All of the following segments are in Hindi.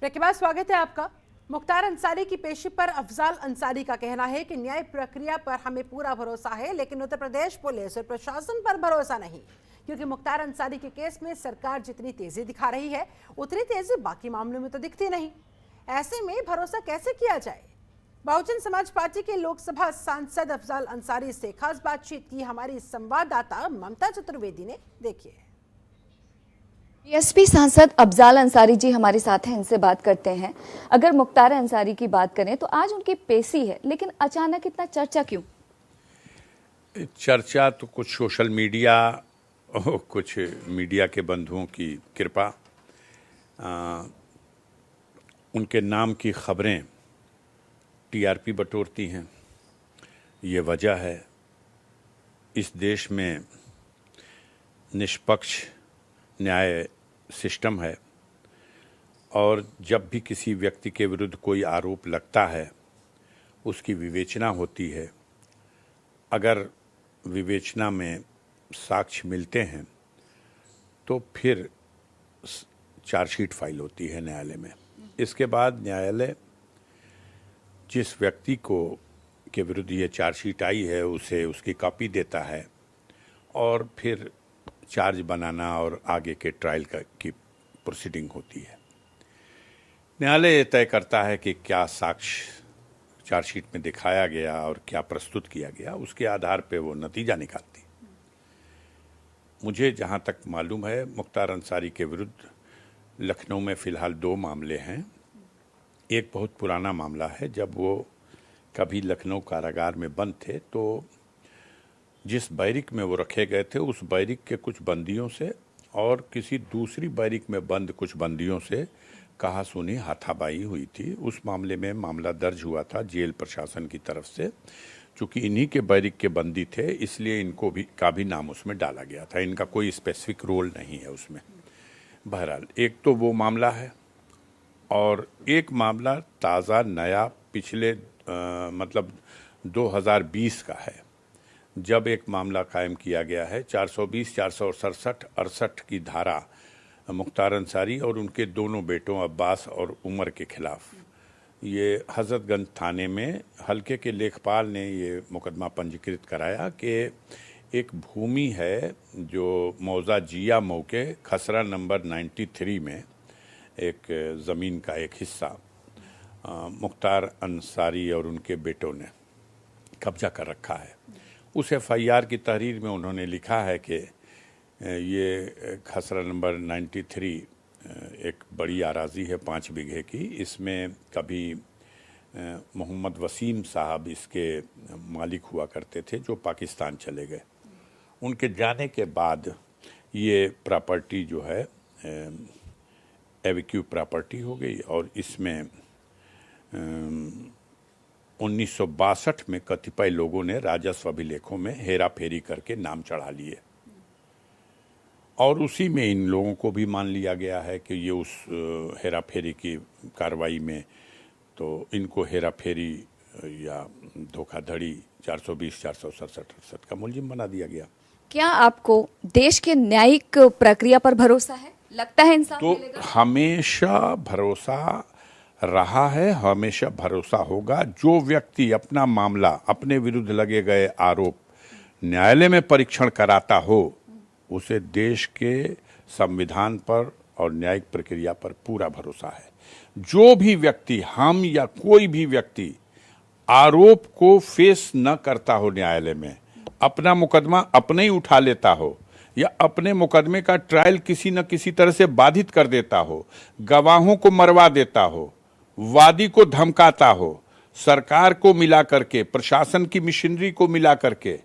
ब्रेक के बाद स्वागत है आपका। मुख्तार अंसारी की पेशी पर अफजाल अंसारी का कहना है कि न्याय प्रक्रिया पर हमें पूरा भरोसा है, लेकिन उत्तर प्रदेश पुलिस और प्रशासन पर भरोसा नहीं, क्योंकि मुख्तार अंसारी के केस में सरकार जितनी तेजी दिखा रही है उतनी तेजी बाकी मामलों में तो दिखती नहीं। ऐसे में भरोसा कैसे किया जाए? बहुजन समाज पार्टी के लोकसभा सांसद अफजाल अंसारी से खास बातचीत की हमारी संवाददाता ममता चतुर्वेदी ने। देखिए। बीएसपी सांसद अफजाल अंसारी जी हमारे साथ हैं, इनसे बात करते हैं। अगर मुख्तार अंसारी की बात करें तो आज उनकी पेशी है, लेकिन अचानक इतना चर्चा क्यों? चर्चा तो कुछ सोशल मीडिया और कुछ मीडिया के बंधुओं की कृपा, उनके नाम की खबरें टीआरपी बटोरती हैं। ये वजह है। इस देश में निष्पक्ष न्याय सिस्टम है और जब भी किसी व्यक्ति के विरुद्ध कोई आरोप लगता है उसकी विवेचना होती है। अगर विवेचना में साक्ष्य मिलते हैं तो फिर चार्जशीट फाइल होती है न्यायालय में। इसके बाद न्यायालय जिस व्यक्ति को के विरुद्ध ये चार्जशीट आई है उसे उसकी कॉपी देता है और फिर चार्ज बनाना और आगे के ट्रायल की प्रोसीडिंग होती है। न्यायालय तय करता है कि क्या साक्ष्य चार्जशीट में दिखाया गया और क्या प्रस्तुत किया गया, उसके आधार पे वो नतीजा निकालती। मुझे जहां तक मालूम है मुख्तार अंसारी के विरुद्ध लखनऊ में फ़िलहाल 2 मामले हैं। एक बहुत पुराना मामला है, जब वो कभी लखनऊ कारागार में बंद थे तो जिस बैरिक में वो रखे गए थे उस बैरिक के कुछ बंदियों से और किसी दूसरी बैरिक में बंद कुछ बंदियों से कहा सुनी हाथापाई हुई थी। उस मामले में मामला दर्ज हुआ था जेल प्रशासन की तरफ से। चूँकि इन्हीं के बैरिक के बंदी थे इसलिए इनको भी नाम उसमें डाला गया था। इनका कोई स्पेसिफिक रोल नहीं है उसमें। बहरहाल एक तो वो मामला है और एक मामला ताज़ा नया पिछले मतलब 2020 का है, जब एक मामला कायम किया गया है 420, 467, 68 की धारा मुख्तार अंसारी और उनके दोनों बेटों अब्बास और उमर के खिलाफ। ये हजरतगंज थाने में हल्के के लेखपाल ने ये मुकदमा पंजीकृत कराया कि एक भूमि है जो मौजा जिया मऊ के खसरा नंबर 93 में एक ज़मीन का एक हिस्सा मुख्तार अंसारी और उनके बेटों ने कब्जा कर रखा है। उस एफआईआर की तहरीर में उन्होंने लिखा है कि ये खसरा नंबर 93 एक बड़ी आराजी है 5 बीघे की। इसमें कभी मोहम्मद वसीम साहब इसके मालिक हुआ करते थे जो पाकिस्तान चले गए। उनके जाने के बाद ये प्रॉपर्टी जो है एविक्यू प्रॉपर्टी हो गई और इसमें 1962 में कतिपय लोगों ने राजस्व अभिलेखों में हेरा फेरी करके नाम चढ़ा लिए और उसी में इन लोगों को भी मान लिया गया है कि ये उस हेरा फेरी की कार्रवाई में तो इनको हेरा फेरी या धोखाधड़ी 420, 467, 68 का मुलजिम बना दिया गया। क्या आपको देश के न्यायिक प्रक्रिया पर भरोसा है? लगता है इंसाफ मिलेगा? तो हमेशा भरोसा रहा है, हमेशा भरोसा होगा। जो व्यक्ति अपना मामला, अपने विरुद्ध लगे गए आरोप न्यायालय में परीक्षण कराता हो उसे देश के संविधान पर और न्यायिक प्रक्रिया पर पूरा भरोसा है। जो भी व्यक्ति, हम या कोई भी व्यक्ति आरोप को फेस न करता हो न्यायालय में, अपना मुकदमा अपने ही उठा लेता हो या अपने मुकदमे का ट्रायल किसी न किसी तरह से बाधित कर देता हो, गवाहों को मरवा देता हो, वादी को धमकाता हो, सरकार को मिला करके, प्रशासन की मशीनरी को मिला करके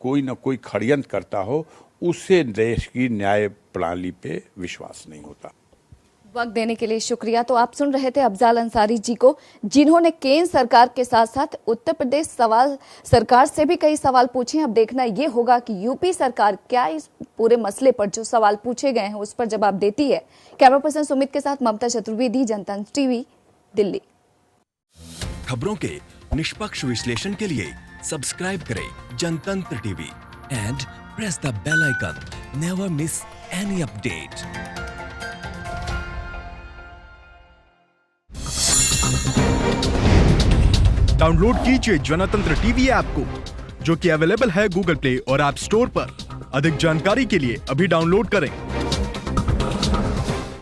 कोई न कोई षड्यंत्र करता हो, उससे देश की न्याय प्रणाली पे विश्वास नहीं होता। वक्त देने के लिए शुक्रिया। तो आप सुन रहे थे अफजाल अंसारी जी को, जिन्होंने केंद्र सरकार के साथ साथ उत्तर प्रदेश सरकार से भी कई सवाल पूछे। अब देखना ये होगा कि यूपी सरकार क्या इस पूरे मसले पर जो सवाल पूछे गए हैं उस पर जवाब देती है। कैमरा पर्सन सुमित के साथ ममता चतुर्वेदी, जनतंत्र टीवी, दिल्ली। खबरों के निष्पक्ष विश्लेषण के लिए सब्सक्राइब करें Jantantra TV and press the bell icon. Never miss any update. Download कीजिए जनतंत्र टीवी ऐप को, जो कि अवेलेबल है गूगल प्ले और ऐप स्टोर पर। अधिक जानकारी के लिए अभी डाउनलोड करें।